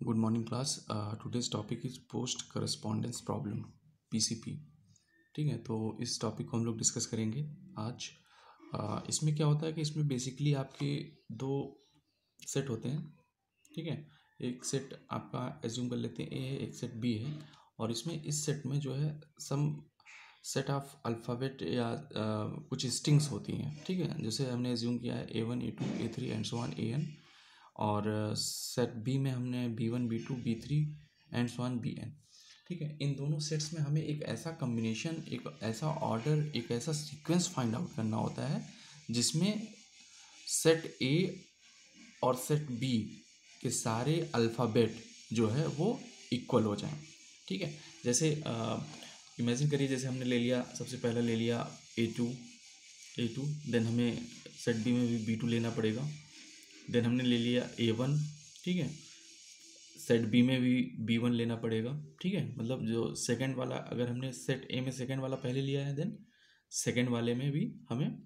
Good morning class. Today's topic is post correspondence problem PCP. ठीक है, तो इस टॉपिक को हम लोग डिस्कस करेंगे आज। इसमें क्या होता है कि इसमें बेसिकली आपके दो सेट होते हैं। ठीक है, एक सेट आपका एज्यूम कर लेते हैं ए है, एक सेट बी है। और इसमें इस सेट में जो है सम सेट ऑफ अल्फ़ाबेट या कुछ स्ट्रिंग्स होती हैं। ठीक है, जैसे हमने एज्यूम किया है A1 A2 A3 and so on AN। और सेट बी में हमने B1 B2 B3 and so on BN। ठीक है, इन दोनों सेट्स में हमें एक ऐसा कम्बिनेशन, एक ऐसा ऑर्डर, एक ऐसा सीक्वेंस फाइंड आउट करना होता है जिसमें सेट ए और सेट बी के सारे अल्फ़ाबेट जो है वो इक्वल हो जाएं। ठीक है, जैसे इमेजिन करिए, जैसे हमने ले लिया, सबसे पहले ले लिया A2, देन हमें सेट बी में भी B2 लेना पड़ेगा। देन हमने ले लिया A1। ठीक है, सेट बी में भी B1 लेना पड़ेगा। ठीक है, मतलब जो सेकंड वाला, अगर हमने सेट ए में सेकंड वाला पहले लिया है, देन सेकंड वाले में भी हमें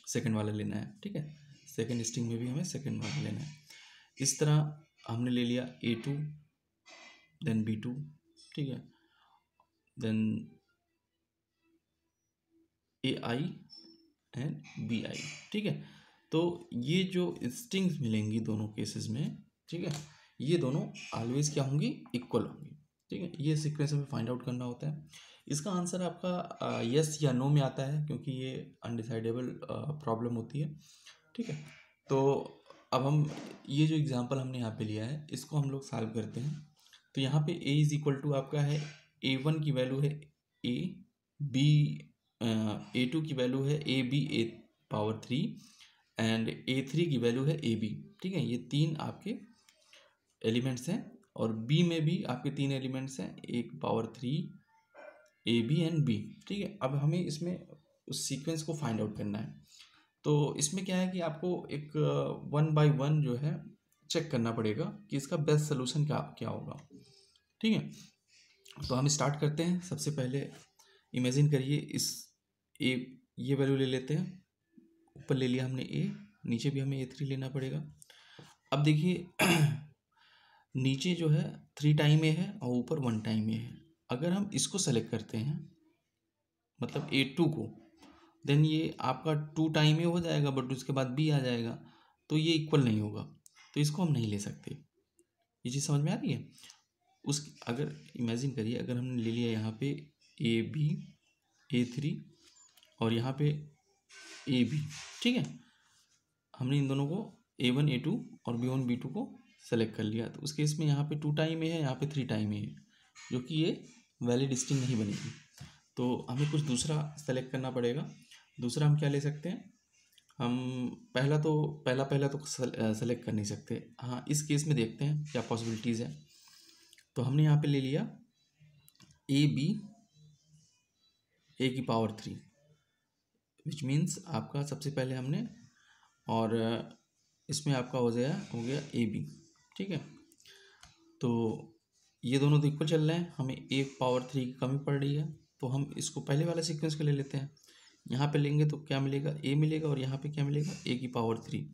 सेकंड वाला लेना है। ठीक है, सेकंड स्ट्रिंग में भी हमें सेकंड वाला लेना है। इस तरह हमने ले लिया A2 देन B2। ठीक है, देन AI एंड BI। ठीक है, तो ये जो स्ट्रिंग्स मिलेंगी दोनों केसेस में, ठीक है, ये दोनों ऑलवेज क्या होंगी, इक्वल होंगी। ठीक है, ये सीक्वेंस हमें फाइंड आउट करना होता है। इसका आंसर आपका यस या नो में आता है, क्योंकि ये अनडिसाइडेबल प्रॉब्लम होती है। ठीक है, तो अब हम ये जो एग्जांपल हमने यहाँ पे लिया है, इसको हम लोग सॉल्व करते हैं। तो यहाँ पे a इज इक्वल टू आपका है A1 की वैल्यू है a, b A2 की वैल्यू है AB A⁻3 एंड A3 की वैल्यू है AB। ठीक है, ये तीन आपके एलिमेंट्स हैं, और B में भी आपके तीन एलिमेंट्स हैं, A⁻3 AB एंड B। ठीक है, अब हमें इसमें उस सीक्वेंस को फाइंड आउट करना है। तो इसमें क्या है कि आपको एक वन बाय वन जो है चेक करना पड़ेगा कि इसका बेस्ट सोल्यूशन क्या क्या होगा। ठीक है, तो हम स्टार्ट करते हैं। सबसे पहले इमेजिन करिए, इस ए ये वैल्यू ले लेते हैं। ऊपर ले लिया हमने A, नीचे भी हमें A3 लेना पड़ेगा। अब देखिए नीचे जो है 3 टाइम A है और ऊपर 1 टाइम A है। अगर हम इसको सेलेक्ट करते हैं, मतलब A2 को, देन ये आपका 2 टाइम A हो जाएगा, बट उसके बाद B आ जाएगा, तो ये इक्वल नहीं होगा, तो इसको हम नहीं ले सकते। ये चीज़ समझ में आ रही है? उस अगर इमेजिन करिए, अगर हमने ले लिया यहाँ पे AB A3 और यहाँ पे AB। ठीक है, हमने इन दोनों को A1 A2 और B1 B2 को सेलेक्ट कर लिया, तो उस केस में यहाँ पे 2 टाइम A है, यहाँ पे 3 टाइम A है, जो कि ये वैलिड स्ट्रिंग नहीं बनेगी। तो हमें कुछ दूसरा सेलेक्ट करना पड़ेगा। दूसरा हम क्या ले सकते हैं? हम पहला तो सेलेक्ट कर नहीं सकते। हाँ, इस केस में देखते हैं क्या पॉसिबिलिटीज़ है। तो हमने यहाँ पे ले लिया AB A⁻3, विच मीन्स आपका सबसे पहले हमने, और इसमें आपका हो गया AB। ठीक है, तो ये दोनों तो इक्वल चल रहे हैं, हमें A⁻3 की कमी पड़ रही है, तो हम इसको पहले वाले सीक्वेंस को ले लेते हैं। यहाँ पे लेंगे तो क्या मिलेगा, A मिलेगा, और यहाँ पे क्या मिलेगा, A⁻3।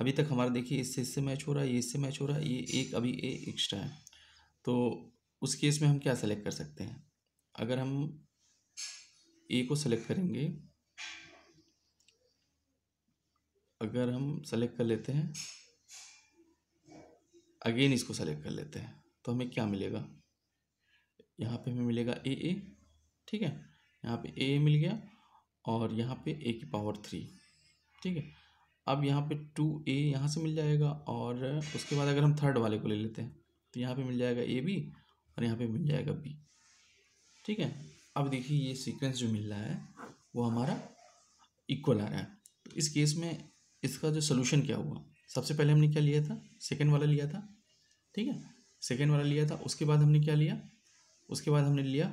अभी तक हमारा देखिए इससे मैच हो रहा है, ये इससे मैच हो रहा है, ये एक अभी A एक्स्ट्रा है। तो उस केस में हम क्या सेलेक्ट कर सकते हैं? अगर हम A को सेलेक्ट करेंगे, अगर हम सेलेक्ट कर लेते हैं, अगेन इसको सेलेक्ट कर लेते हैं, तो हमें क्या मिलेगा? यहाँ पे हमें मिलेगा A। ठीक है, यहाँ पे A मिल गया, और यहाँ पे A⁻3। ठीक है, अब यहाँ पे 2A यहाँ से मिल जाएगा, और उसके बाद अगर हम थर्ड वाले को ले लेते हैं, तो यहाँ पे मिल जाएगा AB, और यहाँ पे मिल जाएगा B। ठीक है, अब देखिए ये सीक्वेंस जो मिल रहा है वो हमारा इक्वल आ रहा है। तो इस केस में इसका जो सोल्यूशन क्या हुआ, सबसे पहले हमने क्या लिया था, सेकेंड वाला लिया था। ठीक है, सेकेंड वाला लिया था, उसके बाद हमने क्या लिया, उसके बाद हमने लिया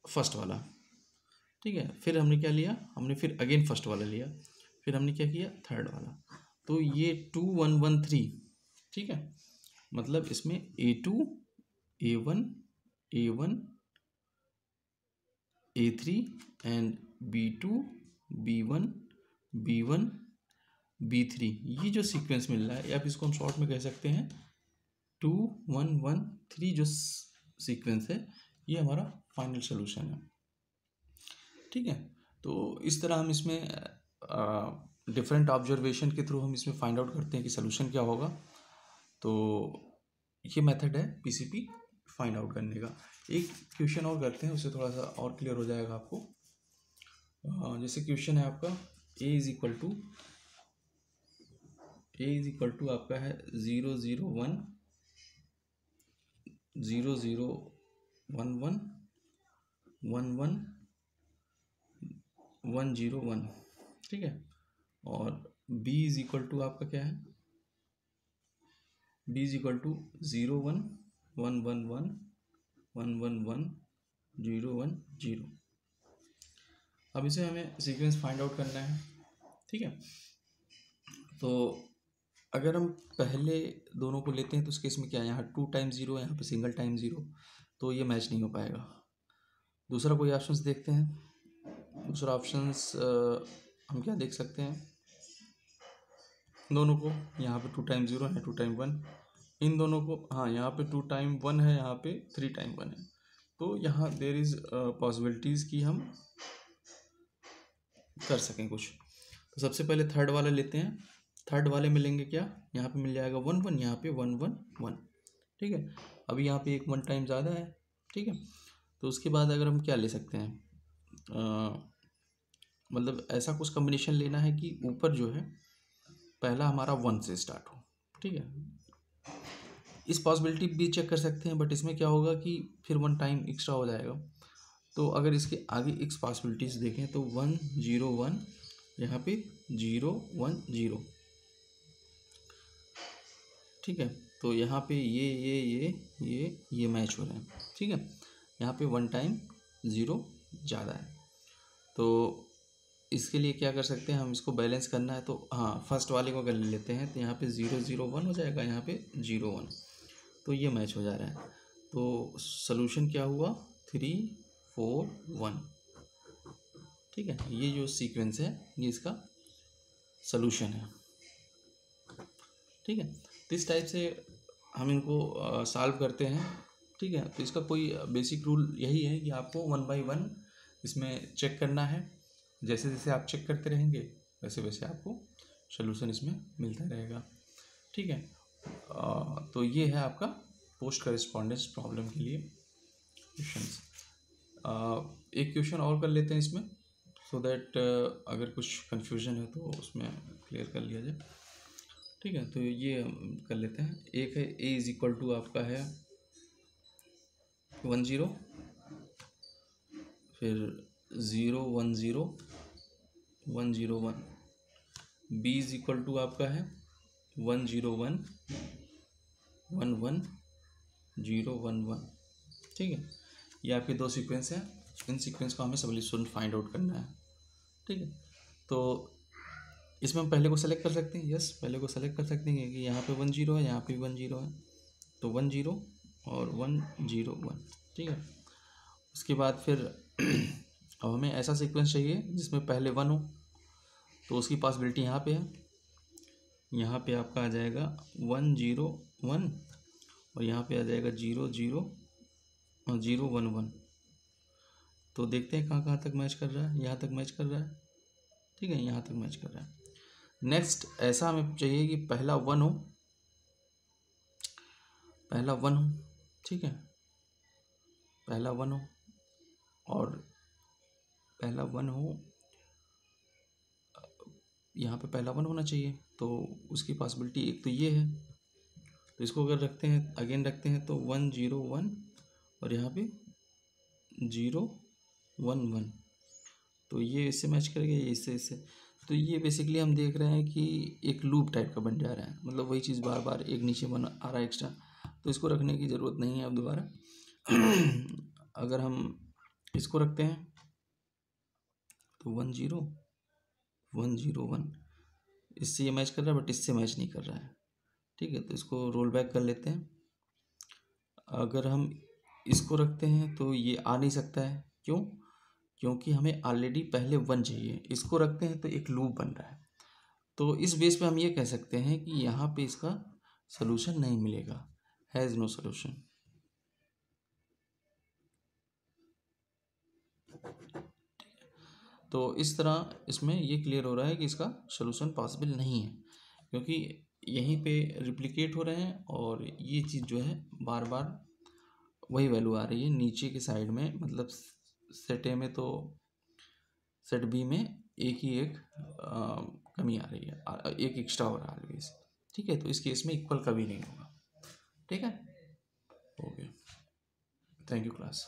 फर्स्ट वाला। ठीक है, फिर हमने क्या लिया, हमने फिर अगेन फर्स्ट वाला लिया, फिर हमने क्या किया, थर्ड वाला। तो ये 2 1 1 3। ठीक है, मतलब इसमें A2 A1 A1 A3 and B2 B1 B1 B3, ये जो सीक्वेंस मिल रहा है, या फिर इसको हम शॉर्ट में कह सकते हैं 2 1 1 3 जो सीक्वेंस है, ये हमारा फाइनल सोल्यूशन है। ठीक है, तो इस तरह हम इसमें डिफरेंट ऑब्जर्वेशन के थ्रू हम इसमें फाइंड आउट करते हैं कि सोल्यूशन क्या होगा। तो ये मेथड है पीसीपी फाइंड आउट करने का। एक क्वेश्चन और करते हैं, उससे थोड़ा सा और क्लियर हो जाएगा आपको। जैसे क्वेश्चन है आपका ए इज इक्वल टू आपका है 0 0 1 0 0 1 1 1 1 1 0 1, ठीक है। और b इज इक्वल टू आपका क्या है, b इज इक्वल टू 0 1 1 1 1 1 1 1 0 1 0। अब इसे हमें सीक्वेंस फाइंड आउट करना है, ठीक है। तो अगर हम पहले दोनों को लेते हैं तो उस केस में क्या है, यहाँ 2 टाइम 0 है, यहाँ पे सिंगल टाइम 0, तो ये मैच नहीं हो पाएगा। दूसरा कोई ऑप्शंस देखते हैं। दूसरा ऑप्शंस हम क्या देख सकते हैं, दोनों को यहाँ पे 2 टाइम 0 है, 2 टाइम 1, इन दोनों को, हाँ यहाँ पे 2 टाइम 1 है, यहाँ पे 3 टाइम 1 है। तो यहाँ देर इज़ पॉसिबिलिटीज़ कि हम कर सकें कुछ। तो सबसे पहले थर्ड वाला लेते हैं। थर्ड वाले में लेंगे क्या, यहाँ पे मिल जाएगा 1 1, यहाँ पे 1 1 1, ठीक है। अभी यहाँ पे एक 1 टाइम ज़्यादा है, ठीक है। तो उसके बाद अगर हम क्या ले सकते हैं, मतलब ऐसा कुछ कम्बिनेशन लेना है कि ऊपर जो है पहला हमारा 1 से स्टार्ट हो, ठीक है। इस पॉसिबिलिटी भी चेक कर सकते हैं, बट इसमें क्या होगा कि फिर 1 टाइम एक्स्ट्रा हो जाएगा। तो अगर इसके आगे एक्स पॉसिबिलिटीज देखें तो 1 0 1, यहाँ पे 0 1 0, ठीक है। तो यहाँ पे ये मैच हो रहे हैं, ठीक है। यहाँ पे 1 टाइम 0 ज़्यादा है। तो इसके लिए क्या कर सकते हैं, हम इसको बैलेंस करना है तो हाँ, फर्स्ट वाले को कर लेते हैं। तो यहाँ पे 0 0 1 हो जाएगा, यहाँ पे 0 1, तो ये मैच हो जा रहा है। तो सॉल्यूशन क्या हुआ, 3 4 1, ठीक है। ये जो सीक्वेंस है ये इसका सॉल्यूशन है, ठीक है। तो इस टाइप से हम इनको सॉल्व करते हैं, ठीक है। तो इसका कोई बेसिक रूल यही है कि आपको 1 बाई 1 इसमें चेक करना है। जैसे जैसे आप चेक करते रहेंगे वैसे वैसे आपको सॉल्यूशन इसमें मिलता रहेगा, ठीक है। तो ये है आपका पोस्ट करेस्पॉन्डेंस प्रॉब्लम के लिए क्वेश्चंस। एक क्वेश्चन और कर लेते हैं इसमें, सो दैट अगर कुछ कन्फ्यूजन है तो उसमें क्लियर कर लिया जाए, ठीक है। तो ये कर लेते हैं। एक है ए इज इक्वल टू आपका है 1 0, फिर 0 1 0 1 0 1। बी इज इक्वल टू आपका है 1 0 1 1 1 0 1 1, ठीक है। ये आपके दो सीक्वेंस हैं। इन सीक्वेंस को हमें सॉल्यूशन फाइंड आउट करना है, ठीक है। तो इसमें हम पहले को सेलेक्ट कर सकते हैं, यस पहले को सेलेक्ट कर सकते हैं कि यहाँ पे 1 0 है, यहाँ पे 1 0 है, तो 1 0 और 1 0 1, ठीक है। उसके बाद फिर अब हमें ऐसा सीक्वेंस चाहिए जिसमें पहले 1 हो, तो उसकी पॉसिबिलिटी यहाँ पे है। यहाँ पे आपका आ जाएगा 1 0 1, और यहाँ पे आ जाएगा 0 0 और 0 1 1। तो देखते हैं कहाँ कहाँ तक मैच कर रहा है। यहाँ तक मैच कर रहा है, ठीक है, यहाँ तक मैच कर रहा है। नेक्स्ट ऐसा हमें चाहिए कि पहला 1 हो, पहला 1 हो, ठीक है, पहला 1 हो, और पहला 1 हो, यहाँ पे पहला 1 होना चाहिए। तो उसकी पॉसिबिलिटी एक तो ये है, तो इसको अगर रखते हैं, अगेन रखते हैं, तो 1 0 1 और यहाँ पे 0 1 1, तो ये इससे मैच करेगा, ये इससे। तो ये बेसिकली हम देख रहे हैं कि एक लूप टाइप का बन जा रहा है, मतलब वही चीज़ बार बार एक नीचे बन आ रहा है एक्स्ट्रा, तो इसको रखने की ज़रूरत नहीं है अब दोबारा। अगर हम इसको रखते हैं तो 1 0 1 0 1, इससे ये मैच कर रहा है बट इससे मैच नहीं कर रहा है, ठीक है। तो इसको रोल बैक कर लेते हैं। अगर हम इसको रखते हैं तो ये आ नहीं सकता है, क्यों, क्योंकि हमें ऑलरेडी पहले 1 चाहिए। इसको रखते हैं तो एक लूप बन रहा है, तो इस बेस पे हम ये कह सकते हैं कि यहाँ पे इसका सोल्यूशन नहीं मिलेगा, हैज़ नो सोल्यूशन। तो इस तरह इसमें ये क्लियर हो रहा है कि इसका सोल्यूशन पॉसिबल नहीं है, क्योंकि यहीं पे रिप्लिकेट हो रहे हैं और ये चीज़ जो है बार बार वही वैल्यू आ रही है नीचे के साइड में, मतलब सेट ए में तो सेट बी में एक ही एक कमी आ रही है, एक एक्स्ट्रा हो रहा है ऑलवेज। ठीक है, तो इस केस में इक्वल कभी नहीं होगा। ठीक है, ओके, थैंक यू क्लास।